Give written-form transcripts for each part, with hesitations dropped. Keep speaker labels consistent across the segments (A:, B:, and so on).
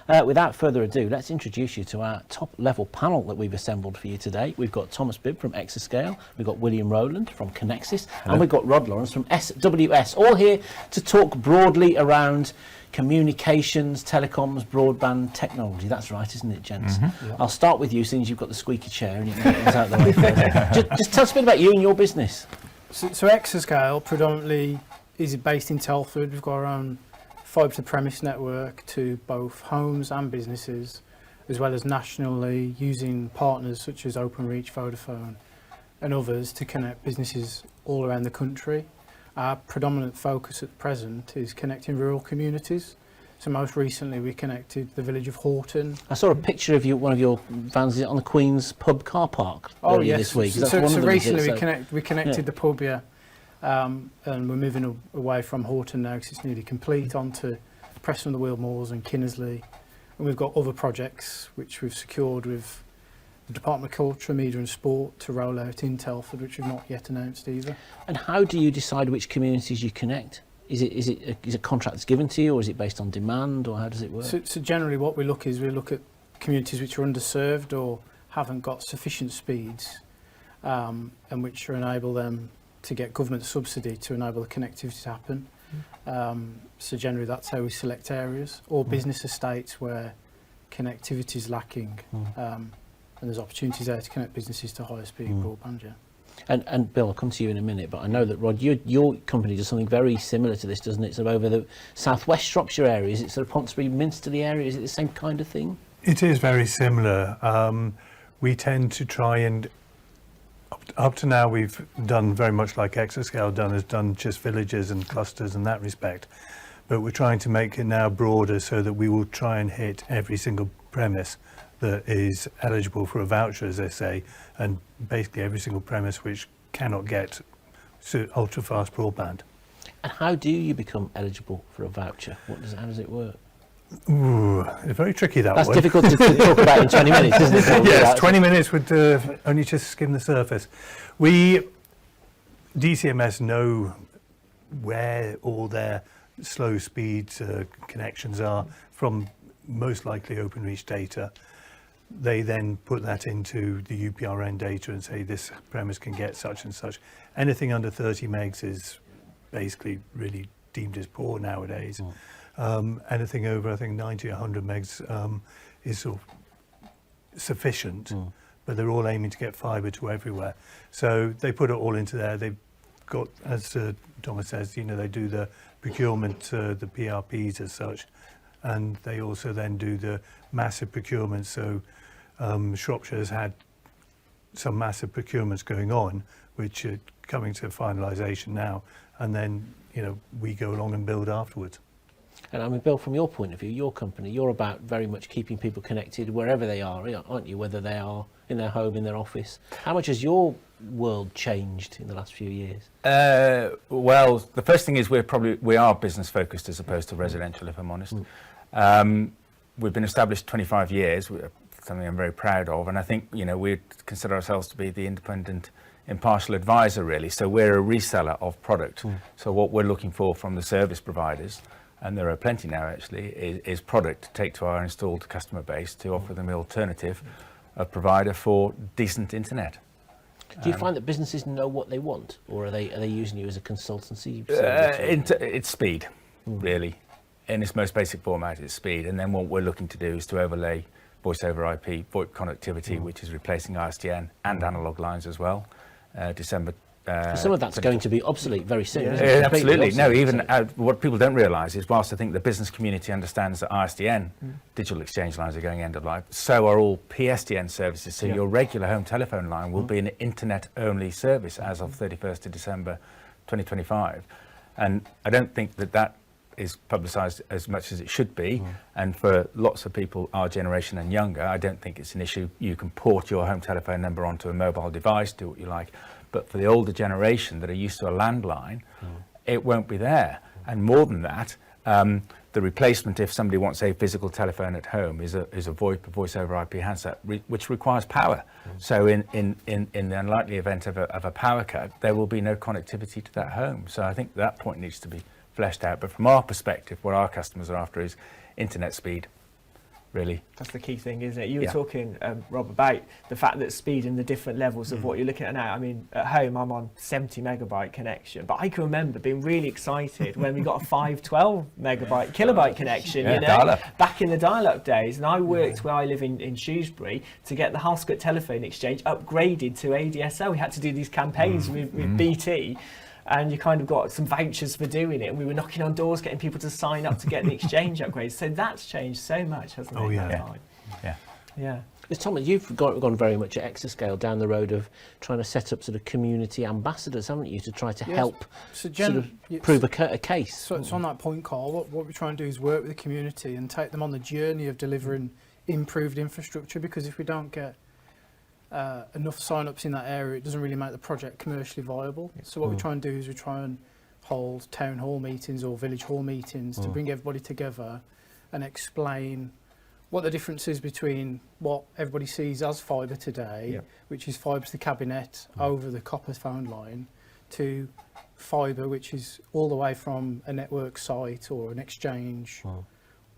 A: Without further ado, let's introduce you to our top-level panel that we've assembled for you today. We've got Thomas Bibb from Exascale, we've got William Rowland from Connexus, and we've got Rod Lawrence from SWS, all here to talk broadly around communications, telecoms, broadband technology. That's right, isn't it, gents? Mm-hmm. I'll start with you, since you've got the squeaky chair and you can get things out of the way first. Just tell us a bit about you and your business.
B: So Exascale predominantly is based in Telford. We've got our own fibre to premise network to both homes and businesses, as well as nationally, using partners such as Openreach, Vodafone and others to connect businesses all around the country. Our predominant focus at present is connecting rural communities. So most recently we connected the village of Horton.
A: I saw a picture of you, one of your vans on the Queen's pub car park earlier this week.
B: So recently we connected the pub, and we're moving away from Horton now because it's nearly complete, onto Preston the Wheel Moors and Kinnersley. And we've got other projects which we've secured with the Department of Culture, Media and Sport to roll out in Telford, which we've not yet announced either.
A: And how do you decide which communities you connect? Is it contracts given to you, or is it based on demand, or how does it work?
B: So generally what we look at communities which are underserved or haven't got sufficient speeds, and which enable them to get government subsidy to enable the connectivity to happen. So generally that's how we select areas, or business estates where connectivity is lacking. And there's opportunities there to connect businesses to higher speed broadband,
A: And Bill, I'll come to you in a minute, but I know that Rod, your company does something very similar to this, doesn't it? Sort of over the southwest Shropshire area. Is it sort of Ponsonby, Minsterley area? Is it the same kind of thing?
C: It is very similar. We tend to try and, up to now we've done very much like Exascale has done just villages and clusters in that respect. But we're trying to make it now broader so that we will try and hit every single premise that is eligible for a voucher, as they say, and basically every single premise which cannot get ultra-fast broadband.
A: And how do you become eligible for a voucher? How does it work?
C: Ooh, it's very tricky,
A: That's
C: one.
A: difficult to talk about in 20 minutes, isn't it?
C: Yes, 20 minutes would only just skim the surface. DCMS know where all their slow speed connections are from most likely Openreach data. They then put that into the UPRN data and say this premise can get such and such. Anything under 30 megs is basically really deemed as poor nowadays. Anything over, I think, 90 or 100 megs is sort of sufficient, but they're all aiming to get fibre to everywhere. So they put it all into there. They've got, as Thomas says, they do the procurement, the PRPs as such, and they also then do the massive procurement. So Shropshire has had some massive procurements going on, which are coming to finalisation now, and then we go along and build afterwards.
A: And I mean, Bill, from your point of view, your company, you're about very much keeping people connected wherever they are, aren't you? Whether they are in their home, in their office. How much has your world changed in the last few years?
D: Well, the first thing is we are business focused as opposed to residential, if I'm honest. We've been established 25 years, something I'm very proud of, and I think we consider ourselves to be the independent, impartial advisor, really. So we're a reseller of product. So what we're looking for from the service providers, and there are plenty now actually, is product to take to our installed customer base to offer them the alternative of provider for decent internet.
A: Do you find that businesses know what they want, or are they using you as a consultancy?
D: It's speed, really. In its most basic format, it's speed. And then what we're looking to do is to overlay voice over IP, VoIP connectivity, which is replacing ISDN and analog lines as well. December.
A: Some of that's going to be obsolete very soon, isn't it?
D: Absolutely. No, even what people don't realise is, whilst I think the business community understands that ISDN, digital exchange lines, are going end of life, so are all PSTN services. So your regular home telephone line will be an internet-only service as of 31st of December 2025. And I don't think that is publicised as much as it should be. And for lots of people, our generation and younger, I don't think it's an issue. You can port your home telephone number onto a mobile device, do what you like. But for the older generation that are used to a landline, it won't be there. And more than that, the replacement, if somebody wants a physical telephone at home, is a VoIP, a voice over IP handset, which requires power. So in the unlikely event of a power cut, there will be no connectivity to that home. So I think that point needs to be fleshed out. But from our perspective, what our customers are after is internet speed, really.
E: That's the key thing, isn't it? You were
D: Yeah.
E: talking, Rob, about the fact that speed and the different levels of what you're looking at now. I mean, at home, I'm on 70 megabyte connection, but I can remember being really excited when we got a 512 megabyte kilobyte connection,
D: Yeah,
E: you know,
D: dial-up.
E: back in the dial-up days. And I worked where I live in Shrewsbury to get the Halskett telephone exchange upgraded to ADSL. We had to do these campaigns with BT. And you kind of got some vouchers for doing it. And we were knocking on doors, getting people to sign up to get the exchange upgrades. So that's changed so much, hasn't it?
C: Oh, yeah.
E: in that time?
D: Yeah.
E: Yeah.
A: Because Thomas, you've gone very much at Exascale down the road of trying to set up sort of community ambassadors, haven't you, to try to
B: Yes.
A: help
B: So
A: sort of prove a case.
B: So it's on that point, Carl. What we try and do is work with the community and take them on the journey of delivering improved infrastructure, because if we don't get enough sign-ups in that area, it doesn't really make the project commercially viable. So what we try and do is we try and hold town hall meetings or village hall meetings to bring everybody together and explain what the difference is between what everybody sees as fibre today, which is fibre to the cabinet over the copper phone line, to fibre which is all the way from a network site or an exchange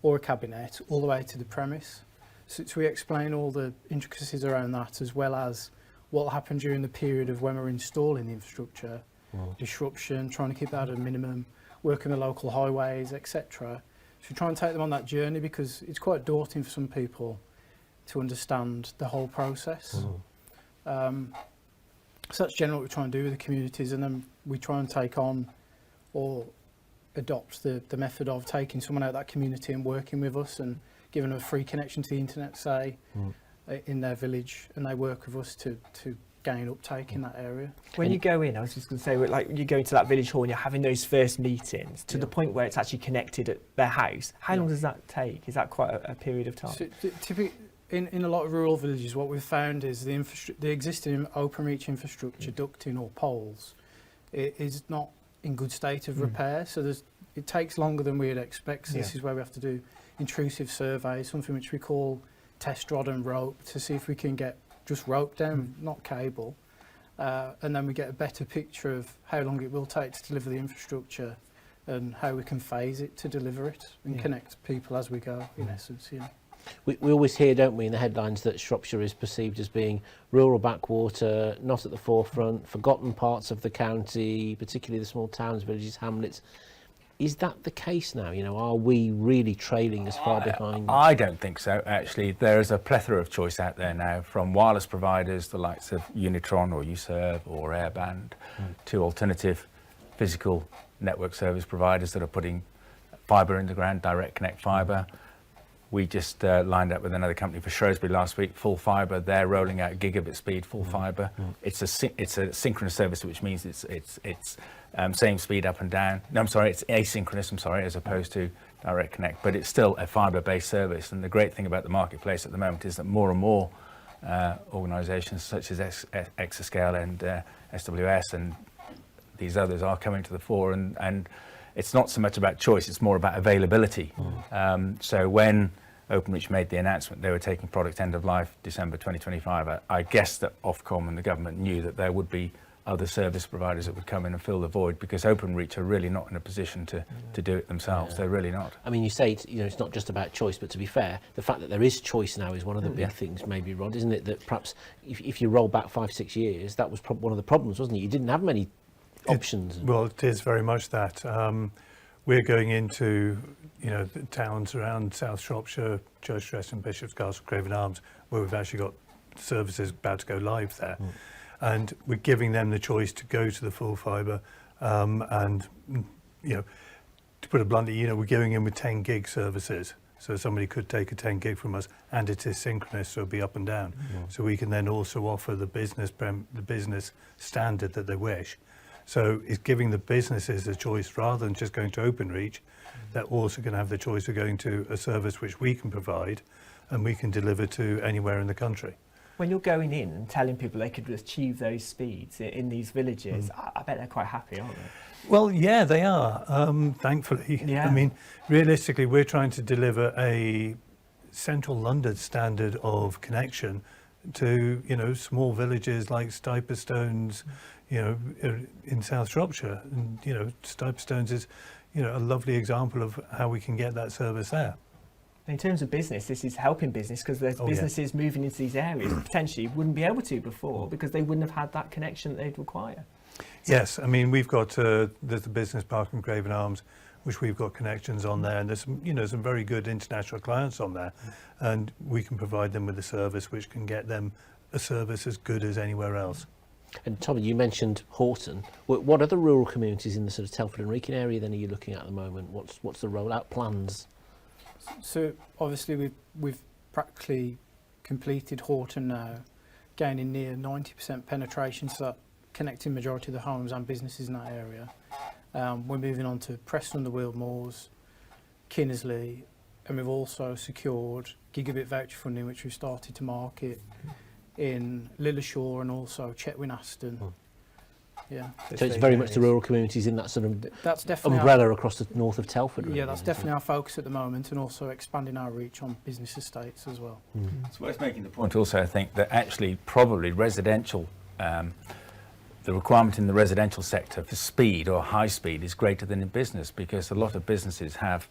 B: or a cabinet all the way to the premise. So we explain all the intricacies around that, as well as what will happen during the period of when we're installing the infrastructure, disruption, trying to keep that at a minimum, working the local highways, etc. So we try and take them on that journey, because it's quite daunting for some people to understand the whole process. So that's generally what we try and do with the communities, and then we try and take on or adopt the method of taking someone out of that community and working with us and giving them a free connection to the internet, say, in their village, and they work with us to gain uptake in that area.
E: When you go in, I was just going to say, like, you go into that village hall and you're having those first meetings to the point where it's actually connected at their house. How long does that take? Is that quite a period of time?
B: So, typically, in a lot of rural villages, what we've found is the existing open reach infrastructure, ducting or poles, it is not in good state of repair. So it takes longer than we'd expect. So this is where we have to do intrusive surveys, something which we call test rod and rope, to see if we can get just rope down, not cable. And then we get a better picture of how long it will take to deliver the infrastructure and how we can phase it to deliver it and connect people as we go, in essence. You know.
A: We always hear, don't we, in the headlines that Shropshire is perceived as being rural backwater, not at the forefront, forgotten parts of the county, particularly the small towns, villages, hamlets. Is that the case now? You know, are we really trailing as far behind?
D: I don't think so, actually. There is a plethora of choice out there now, from wireless providers, the likes of Unitron or Userve or Airband, to alternative physical network service providers that are putting fibre in the ground, direct connect fibre. We just lined up with another company for Shrewsbury last week, full fibre. They're rolling out gigabit speed, full fibre. It's a synchronous service, which means it's same speed up and down. No, I'm sorry, it's asynchronous, as opposed to direct connect, but it's still a fibre-based service. And the great thing about the marketplace at the moment is that more and more organisations such as Exascale and SWS and these others are coming to the fore, and it's not so much about choice, it's more about availability. So when Openreach made the announcement they were taking product end of life December 2025, I guess that Ofcom and the government knew that there would be other service providers that would come in and fill the void, because Openreach are really not in a position to do it themselves. They're really not.
A: I mean, you say it's not just about choice, but to be fair, the fact that there is choice now is one of the big things, maybe, Rod, isn't it? That perhaps if you roll back 5-6 years, that was one of the problems, wasn't it? You didn't have many options.
C: Well, it is very much that. We're going into, the towns around South Shropshire, Church Stretton, Bishop's Castle, Craven Arms, where we've actually got services about to go live there. And we're giving them the choice to go to the full fibre, and, to put it bluntly, we're going in with 10 gig services. So somebody could take a 10 gig from us, and it is synchronous, so it'll be up and down. So we can then also offer the business standard that they wish. So it's giving the businesses a choice rather than just going to Openreach. They're also going to have the choice of going to a service which we can provide and we can deliver to anywhere in the country.
E: When you're going in and telling people they could achieve those speeds in these villages, I bet they're quite happy, aren't they?
C: Well, yeah, they are, thankfully.
E: Yeah.
C: I mean, realistically, we're trying to deliver a central London standard of connection to, small villages like Stiperstones, in South Shropshire. And, Stiperstones is, a lovely example of how we can get that service there.
E: In terms of business, this is helping business because there's businesses moving into these areas that potentially wouldn't be able to before because they wouldn't have had that connection that they'd require.
C: Yes, I mean, we've got there's the business park in Craven Arms, which we've got connections on there, and there's some very good international clients on there, and we can provide them with a service which can get them a service as good as anywhere else.
A: And Tommy, you mentioned Horton. What other rural communities in the sort of Telford and Wrekin area then are you looking at the moment? What's the rollout plans?
B: So obviously we've practically completed Horton now, gaining near 90% penetration, so that connecting majority of the homes and businesses in that area. We're moving on to Preston-on-the-Weald Moors, Kinnersley, and we've also secured gigabit voucher funding, which we've started to market in Lilleshall and also Chetwyn Aston. Yeah.
A: So it's very much the rural communities in that sort of
B: That's definitely
A: umbrella across the north of Telford.
B: yeah, that's definitely our focus at the moment, and also expanding our reach on business estates as well.
D: It's worth making the point also, I think, that actually probably residential, the requirement in the residential sector for speed or high speed is greater than in business, because a lot of businesses have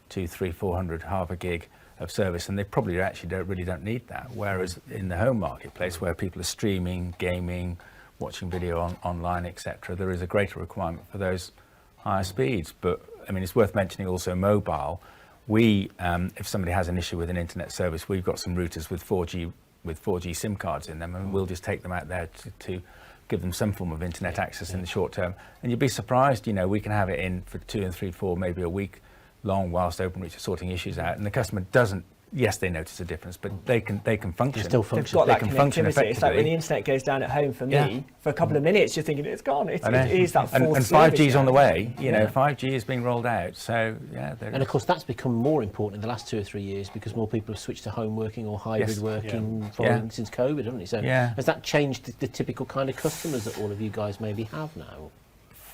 D: 200, 300, 400, half a gig of service, and they probably actually don't need that. Whereas in the home marketplace, where people are streaming, gaming, watching video online, etc., there is a greater requirement for those higher speeds. But I mean, it's worth mentioning also mobile. We, if somebody has an issue with an internet service, we've got some routers with 4G SIM cards in them, and we'll just take them out there to give them some form of internet access in the short term. And you'd be surprised, we can have it in for 2 and 3, 4, maybe a week long whilst Openreach are sorting issues out, and the customer doesn't. Yes, they notice a difference, but they can function.
A: They still
E: They've
A: function.
E: got
D: They
E: that
D: can function
E: connectivity. It's like
D: effectively.
E: when the internet goes down at home for me,
D: Yeah.
E: for a couple of minutes, you're thinking it's gone. It is that
D: and
E: fourth
D: 5G's on the
E: service
D: way.
E: now.
D: 5G is being rolled out. So yeah,
A: And of course, that's become more important in the last 2 or 3 years because more people have switched to home working or hybrid
D: Yes.
A: working
D: Yeah.
A: since COVID, haven't they? So
D: Yeah.
A: has that changed the typical kind of customers that all of you guys maybe have now?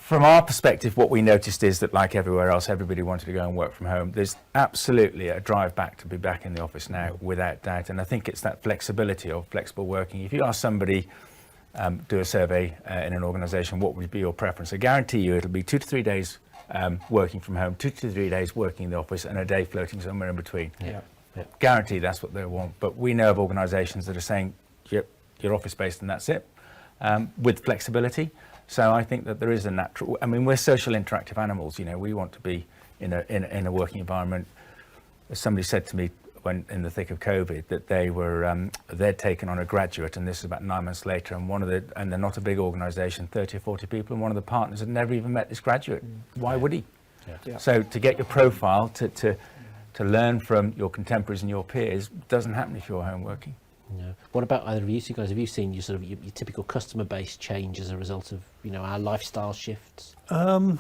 D: From our perspective, what we noticed is that, like everywhere else, everybody wanted to go and work from home. There's absolutely a drive back to be back in the office now, without doubt. And I think it's that flexibility of flexible working. If you ask somebody, do a survey in an organisation, what would be your preference? I guarantee you it'll be 2 to 3 days working from home, 2 to 3 days working in the office, and a day floating somewhere in between.
E: Yeah.
D: Guarantee that's what they want. But we know of organisations that are saying, yep, you're office-based and that's it, with flexibility. So I think that there is a natural. I mean, we're social interactive animals. We want to be in a working environment. As somebody said to me when in the thick of COVID, that they'd taken on a graduate, and this is about 9 months later, and they're not a big organisation, 30 or 40 people, and one of the partners had never even met this graduate. Why would he?
E: Yeah.
D: So to get your profile, to learn from your contemporaries and your peers, doesn't happen if you're home working.
A: No. What about either of you two guys? Have you seen your typical customer base change as a result of our lifestyle shifts?
C: I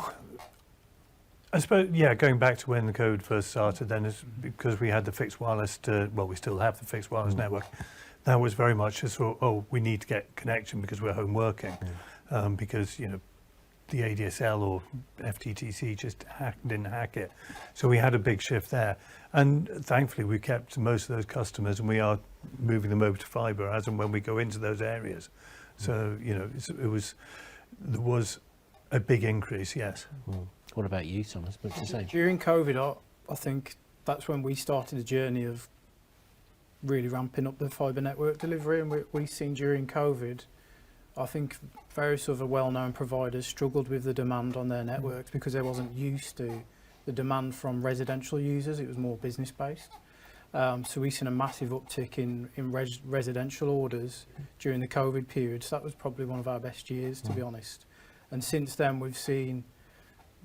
C: suppose, going back to when the COVID first started, then it's because we had the fixed wireless we still have the fixed wireless network. That was very much a sort of, we need to get connection because we're home working, because the ADSL or FTTC just didn't hack it. So we had a big shift there. And thankfully we kept most of those customers, and we are moving them over to fibre as and when we go into those areas. So, there was a big increase, yes.
A: What about you, Thomas? What to say?
B: During COVID, I think that's when we started the journey of really ramping up the fibre network delivery, and we've seen during COVID, I think various other well-known providers struggled with the demand on their networks because they wasn't used to the demand from residential users. It was more business-based. So we've seen a massive uptick in residential orders during the COVID period. So that was probably one of our best years, to be honest. And since then, we've seen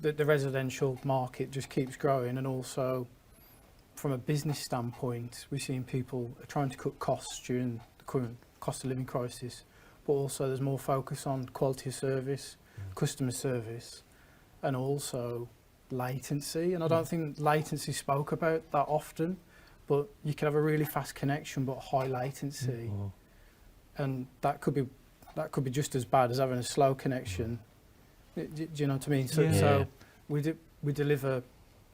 B: that the residential market just keeps growing, and also from a business standpoint, we've seen people trying to cut costs during the current cost of living crisis, but also there's more focus on quality of service, customer service, and also latency. And I don't think latency spoke about that often, but you can have a really fast connection but high latency, and that could be just as bad as having a slow connection. Do you know what I mean? So we deliver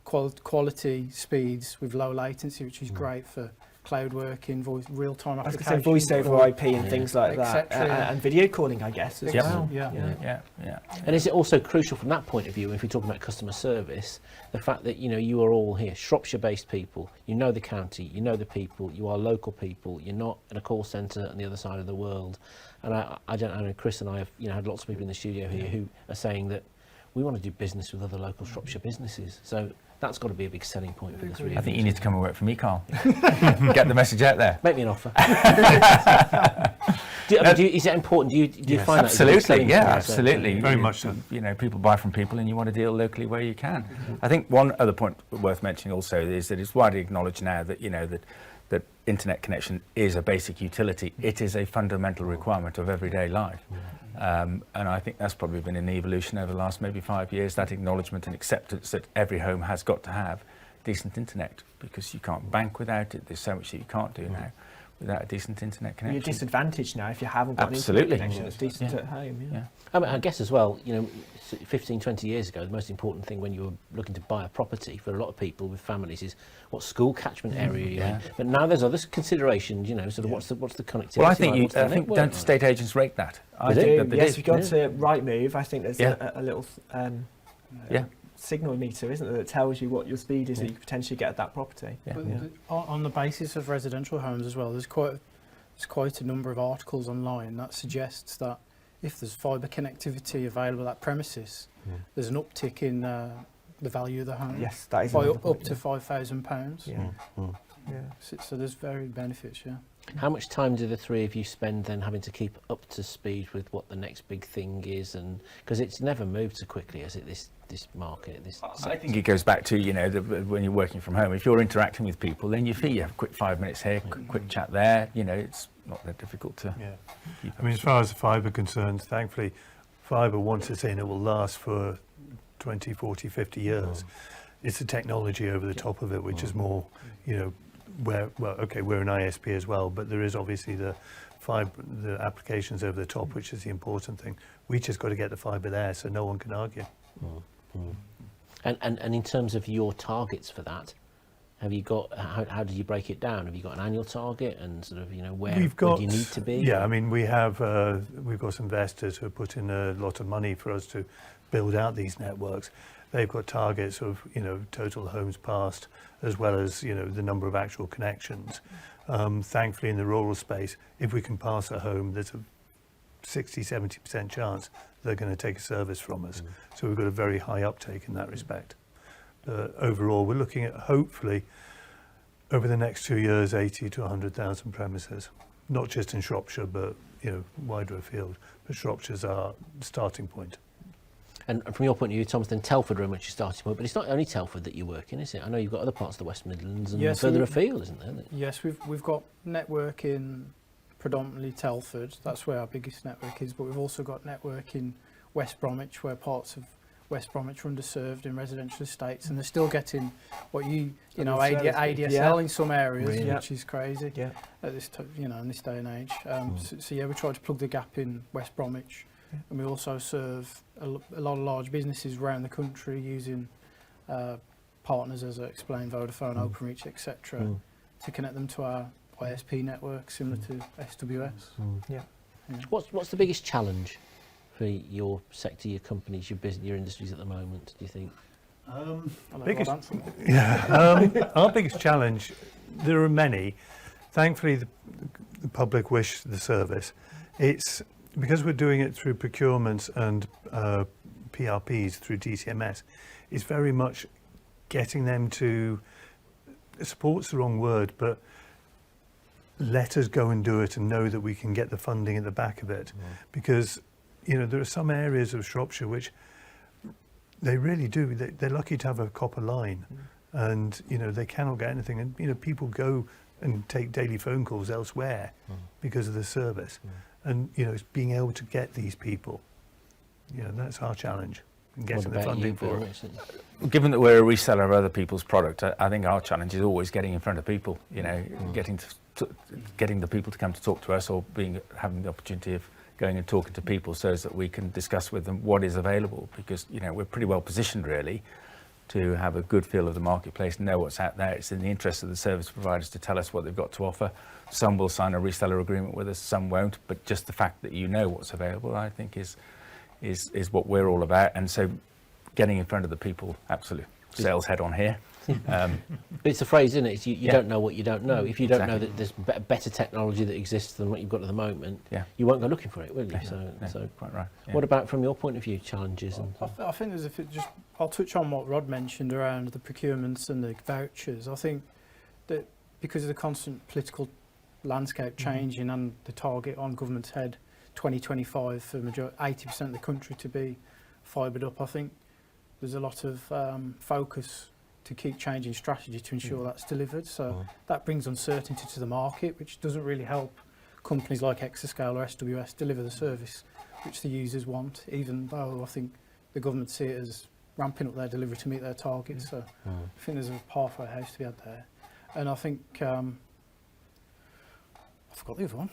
B: quality speeds with low latency, which is great for cloud working, real-time
E: I was
B: applications.
E: going to say voice over IP and things like that,
B: Etc.
E: and video calling, I guess, as well.
B: Yeah.
D: Yeah.
A: And is it also crucial from that point of view, if we're talking about customer service, the fact that, you know, you are all here, Shropshire-based people, you know the county, you know the people, you are local people, you're not in a call centre on the other side of the world. And I don't know, Chris and I have, you know, had lots of people in the studio here who are saying that we want to do business with other local Shropshire businesses. So that's got to be a big selling point for this, really.
D: I think you need to come and work for me, Carl. Get the message out there.
A: Make me an offer. Is that important? Do you find that?
D: Absolutely, absolutely.
C: Very much so.
D: You know, people buy from people, and you want to deal locally where you can. I think one other point worth mentioning also is that it's widely acknowledged now that, you know, that internet connection is a basic utility. It is a fundamental requirement of everyday life. And I think that's probably been an evolution over the last maybe 5 years, that acknowledgement and acceptance that every home has got to have decent internet, because you can't bank without it. There's so much that you can't do now without a decent internet connection.
E: You're disadvantaged now if you haven't got
D: Absolutely.
E: an internet connection that's decent at home.
D: Yeah.
A: I mean, I guess as well, you know, 15, 20 years ago, the most important thing when you were looking to buy a property for a lot of people with families is what school catchment area you're in. But now there's other considerations, you know, sort of what's the connectivity.
D: Well, I think
A: like,
D: I think don't estate agents rate that? I
A: They
D: think
A: do.
D: that they
E: Yes,
D: do.
E: if you go to Rightmove, I think there's
D: Yeah.
E: a little
D: Yeah.
E: signal meter, isn't there, that tells you what your speed is that you could potentially get at that property.
D: Yeah.
B: But on the basis of residential homes as well, there's quite a number of articles online that suggests that if there's fibre connectivity available at premises, there's an uptick in the value of the home.
E: Yes, that is
B: by
E: another
B: up
E: point,
B: to £5,000.
E: Yeah. Yeah.
B: So there's varied benefits. Yeah.
A: How much time do the three of you spend then having to keep up to speed with what the next big thing is? And because it's never moved so quickly as it this market, this
D: I
A: sector.
D: think it goes back to, you know, when you're working from home, if you're interacting with people, then you feel you have a quick 5 minutes here, quick chat there. You know, it's not that difficult to keep up.
C: I mean, as far as the fibre concerns, thankfully, fibre, once it's in, it will last for 20, 40, 50 years. It's the technology over the top of it, which is more, you know, we're an ISP as well, but there is obviously the applications over the top, which is the important thing. We just got to get the fibre there, so no one can argue.
A: And in terms of your targets for that, have you got how do you break it down? Have you got an annual target and sort of, you know, where do you need to be?
C: Yeah, I mean, we've got some investors who have put in a lot of money for us to build out these networks. They've got targets of, you know, total homes passed, as well as, you know, the number of actual connections. Thankfully, in the rural space, if we can pass a home, there's a 60-70% chance they're going to take a service from us. So we've got a very high uptake in that respect. Overall, we're looking at, hopefully, over the next 2 years, 80 to 100,000 premises. Not just in Shropshire, but, you know, wider afield. But Shropshire's our starting point.
B: And from your point of view, Thomas, then Telford very much your starting point, but it's not only Telford that you work in, is it? I know you've got other parts of the West Midlands and further afield, isn't there?
E: Yes, we've got network in predominantly Telford. That's where our biggest network is, but we've also got network in West Bromwich, where parts of West Bromwich are underserved in residential estates, and they're still getting what you know ADSL in some areas, which is crazy at this in this day and age. So we try to plug the gap in West Bromwich, and we also serve a lot of large businesses around the country using partners, as I explained, Vodafone, Openreach, etc., to connect them to our ISP network, similar to SWS.
B: What's the biggest challenge for your sector, your companies, your business, your industries at the moment, do you think?
C: Our biggest challenge, there are many. Thankfully, the public wish the service. It's because we're doing it through procurements and PRPs through DCMS. It's very much getting them to, support's the wrong word, but let us go and do it and know that we can get the funding at the back of it. Because there are some areas of Shropshire which they really do. They're lucky to have a copper line, and they cannot get anything. And people go and take daily phone calls elsewhere because of the service. And it's being able to get these people. That's our challenge. And getting the funding for it.
D: Given that we're a reseller of other people's product, I think our challenge is always getting in front of people. Getting the people to come to talk to us, or having the opportunity of going and talking to people so that we can discuss with them what is available, because we're pretty well positioned really, to have a good feel of the marketplace and know what's out there. It's in the interest of the service providers to tell us what they've got to offer. Some will sign a reseller agreement with us, some won't, but just the fact that you know what's available, I think is what we're all about. And so getting in front of the people, absolutely. Sales head on here.
A: But it's a phrase, isn't it? It's you don't know what you don't know. If you don't know
D: Exactly.
A: that there's better technology that exists than what you've got at the moment, you won't go looking for it, will you? So
D: Quite right. Yeah.
A: what about from your point of view, challenges? And
B: I think there's I'll touch on what Rod mentioned around the procurements and the vouchers. I think that because of the constant political landscape changing and the target on government's head 2025 for 80% of the country to be fibred up, I think there's a lot of focus to keep changing strategy to ensure that's delivered. So that brings uncertainty to the market, which doesn't really help companies like Exascale or SWS deliver the service which the users want, even though I think the government see it as ramping up their delivery to meet their targets. So I think there's a halfway house to be had there. And I think, I forgot the other one.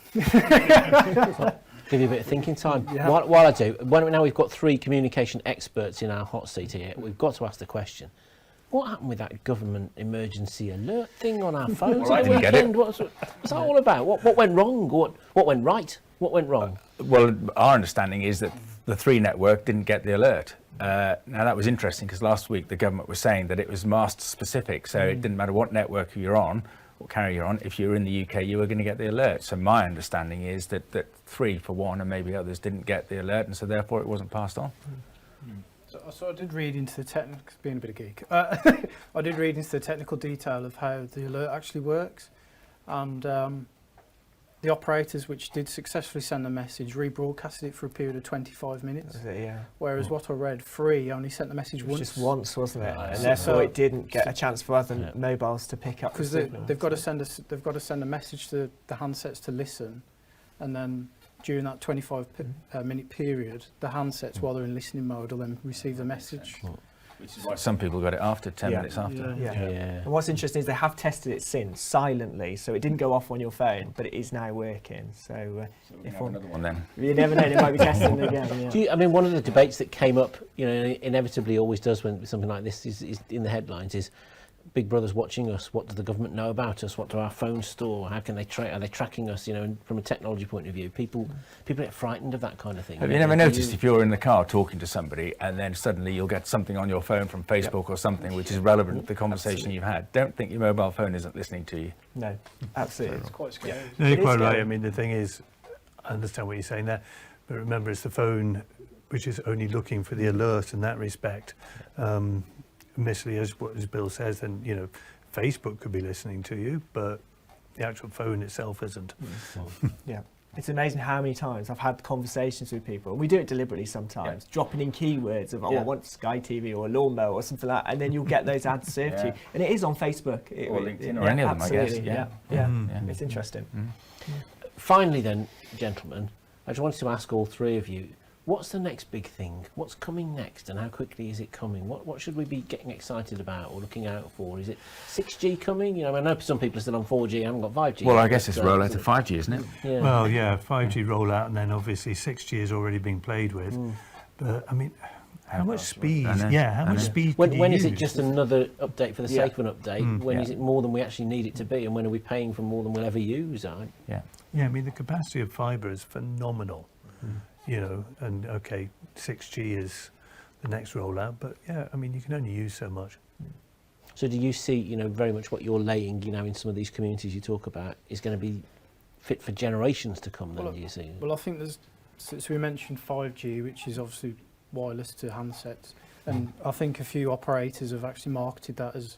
A: give you a bit of thinking time.
B: Yeah.
A: While I do, now we've got 3 communication experts in our hot seat here, we've got to ask the question. What happened with that government emergency alert thing on our phones
D: Well, I
A: at the
D: didn't get it.
A: weekend? What's that all about? What went wrong? What went right? What went wrong?
D: Well, our understanding is that the 3 network didn't get the alert. Now that was interesting because last week the government was saying that it was mast specific, so it didn't matter what network you're on, what carrier you're on, if you're in the UK you were going to get the alert. So my understanding is that 3 for one and maybe others didn't get the alert, and so therefore it wasn't passed on.
B: So I did read into the technical, being a bit of a geek, I did read into the technical detail of how the alert actually works, and the operators which did successfully send the message rebroadcasted it for a period of 25 minutes, whereas what I read, 3 only sent the message once.
E: Just once, wasn't it? And
B: So-
E: therefore it didn't get a chance for other mobiles to pick up the
B: Because
E: signal.
B: they've got to send a message to the handsets to listen, and then during that 25-minute period, the handsets, while they're in listening mode, will then receive the message.
D: Which is why some people got it after 10 minutes after.
B: Yeah.
E: And what's interesting is they have tested it since silently, so it didn't go off on your phone, but it is now working. So if
D: Another one then.
E: you never know, they might be testing it again.
A: Do you, I mean, one of the debates that came up, inevitably always does when something like this is in the headlines is, Big Brother's watching us. What does the government know about us? What do our phones store? How can they are they tracking us? From a technology point of view, people get frightened of that kind of thing.
D: Have you never noticed if you're in the car talking to somebody and then suddenly you'll get something on your phone from Facebook or something which is relevant to the conversation you've had? Don't think your mobile phone isn't listening to you.
E: No, absolutely.
B: It's quite scary.
C: No, you're
E: It is
C: quite right.
E: scary.
C: I mean, the thing is, I understand what you're saying there, but remember, it's the phone which is only looking for the alert in that respect. Admittedly, as Bill says, then Facebook could be listening to you, but the actual phone itself isn't.
E: Yeah. It's amazing how many times I've had conversations with people, and we do it deliberately sometimes, dropping in keywords of, I want Sky TV or a lawnmower or something like that, and then you'll get those ads served to you. And it is on Facebook.
D: Or LinkedIn or any of them, I guess.
E: absolutely,
D: Yeah.
E: Yeah. It's interesting.
A: Finally, then, gentlemen, I just wanted to ask all 3 of you. What's the next big thing? What's coming next, and how quickly is it coming? What should we be getting excited about or looking out for? Is it 6G coming? I know some people are still on 4G, haven't got 5G.
D: Well, I guess it's
A: but,
D: rollout to 5G, isn't it?
A: Yeah.
C: Well, yeah, 5G rollout, and then obviously 6G is already being played with. But I mean, how much speed?
D: I know.
C: Yeah, how
D: I
C: much
D: know.
C: speed?
A: when
C: can you
A: is it
C: use?
A: just another update for the sake of an update? When
D: Yeah.
A: is it more than we actually need it to be? And when are we paying for more than we'll ever use?
D: Yeah.
C: Yeah, I mean, the capacity of fibre is phenomenal. And okay, 6G is the next rollout, but yeah, I mean, you can only use so much.
A: So do you see, very much what you're laying, in some of these communities you talk about is going to be fit for generations to come then,
B: Well,
A: do you see?
B: Well, I think there's, so we mentioned 5G, which is obviously wireless to handsets, and I think a few operators have actually marketed that as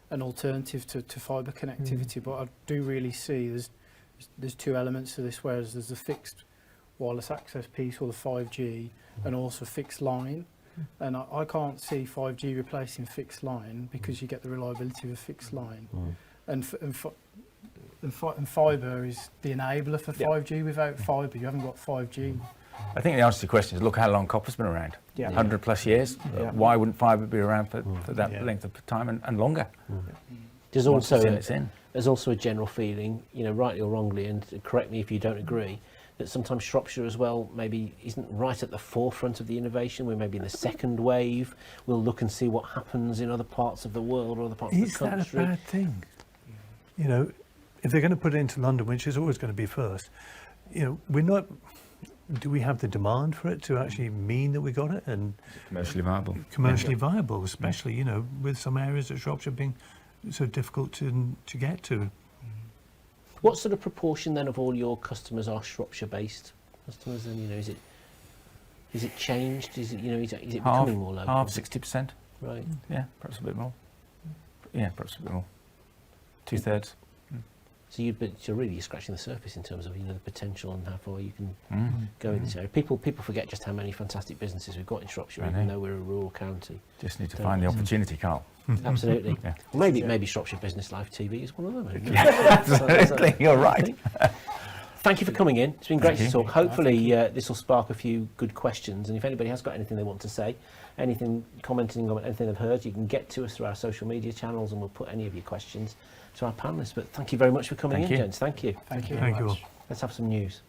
B: an alternative to fibre connectivity, but I do really see there's 2 elements to this, whereas there's the fixed wireless access piece, or the 5G, and also fixed line. And I can't see 5G replacing fixed line because you get the reliability of a fixed line. And fibre is the enabler for 5G. Without fibre, you haven't got 5G.
D: I think the answer to the question is look how long copper's been around. 100 plus years. Why wouldn't fibre be around for that length of time and longer?
A: There's
D: Once
A: also
D: it's in.
A: there's also a general feeling, rightly or wrongly, and correct me if you don't agree, that sometimes Shropshire as well maybe isn't right at the forefront of the innovation. We're maybe in the second wave. We'll look and see what happens in other parts of the world or other parts of the
C: Is that
A: country.
C: a bad thing? You know, if they're going to put it into London, which is always going to be first, you know, we're not. Do we have the demand for it to actually mean that we got it and
D: Commercially viable.
C: commercially viable, especially, you know, with some areas of Shropshire being so difficult to get to?
A: What sort of proportion then of all your customers are Shropshire-based customers? And you know, is it changed? Is it, you know, is it becoming more local?
D: Half, 60%.
A: Right.
D: Yeah, perhaps a bit more. Yeah, perhaps a bit more. 2/3.
A: So you're really scratching the surface in terms of, you know, the potential and how far you can go in this area. People forget just how many fantastic businesses we've got in Shropshire, even though we're a rural county.
D: Just need to
A: Don't
D: find the
A: we?
D: opportunity, Carl.
A: Absolutely.
D: Yeah.
A: Well, maybe Shropshire Business Live TV is one of them.
D: Absolutely, you're right.
A: Thank you for coming in. It's been great
D: Thank
A: to
D: you.
A: talk. Hopefully this will spark a few good questions, and if anybody has got anything they want to say, anything commenting on anything they've heard, you can get to us through our social media channels and we'll put any of your questions to our panellists. But thank you very much for coming
D: Thank
A: in,
D: you.
A: gents. Thank you.
B: Thank you.
C: Thank you all.
B: Much.
A: Let's have some news.